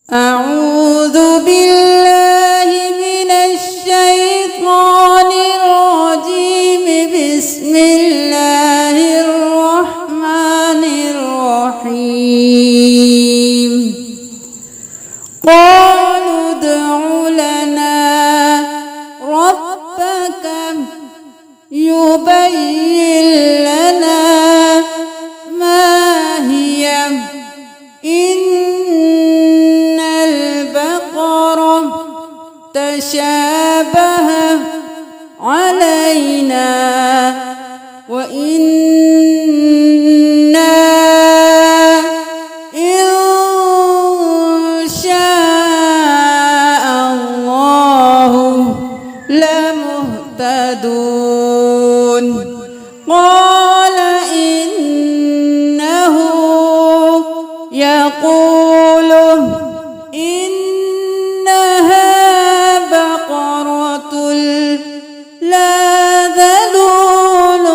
أعوذ بالله من الشيطان الرجيم بسم الله الرحمن الرحيم قالوا ادع لنا ربك يبين لنا ما هي إن البقرة تشابه علينا وإنا إن شاء الله لمهتدون قال إنه يقول إنها بقرة لا ذلول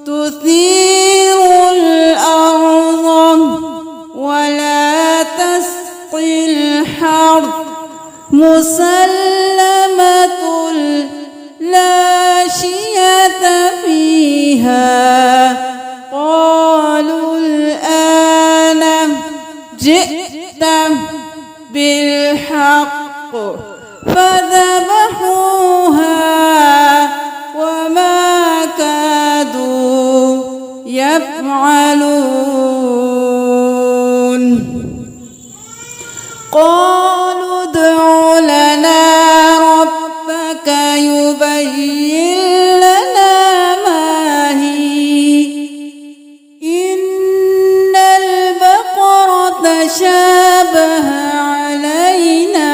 تثير الأرض ولا تسقي الحرث مسلمة لا شية فيها قالوا الآن جئت بالحق فذبحوها وما كادوا يفعلون قالوا ادع لنا ربك يبين لنا ما هي إن البقرة تشابه علينا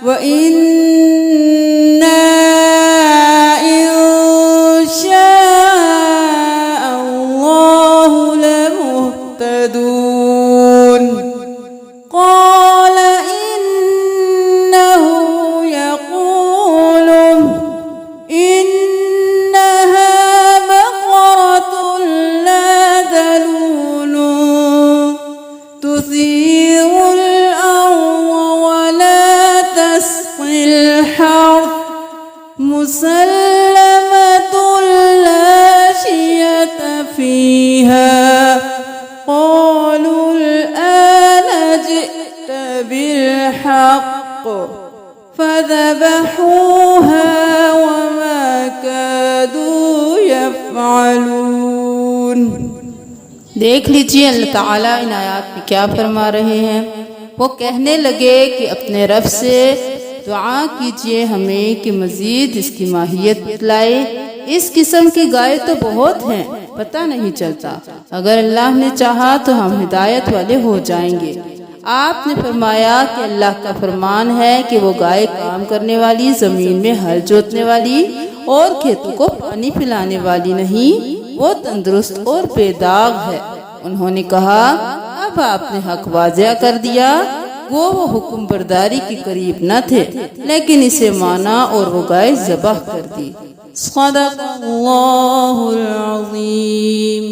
وإنا إن شاء الله لمهتدون قال إنه يقول إنها بقرة لا ذلول تثير الأرض ولا تسقي الحرث مسلمة لا شية فيها قالوا الآن جئت بالحق فذبحوها وما كادوا يفعلون। देख लीजिए अल्लाह ताला इन आयात में क्या फरमा रहे हैं। वो कहने लगे कि अपने रब से दुआ कीजिए हमें कि मज़ीद इसकी माहियत बतलाए। इस किस्म की गाय तो बहुत हैं, पता नहीं चलता। अगर अल्लाह ने चाहा तो हम हिदायत वाले हो जाएंगे। आपने फरमाया कि अल्लाह का फरमान है कि वो गाय काम करने वाली, जमीन में हल जोतने वाली और खेतों को पानी पिलाने वाली नहीं, वो तंदुरुस्त और बेदाग है। उन्होंने कहा अब आपने हक वाज़िया कर दिया। वो हुक्म बरदारी के करीब न थे, लेकिन इसे माना और वो गाय ज़बह कर दी। सदक़ल्लाहुल अज़ीम।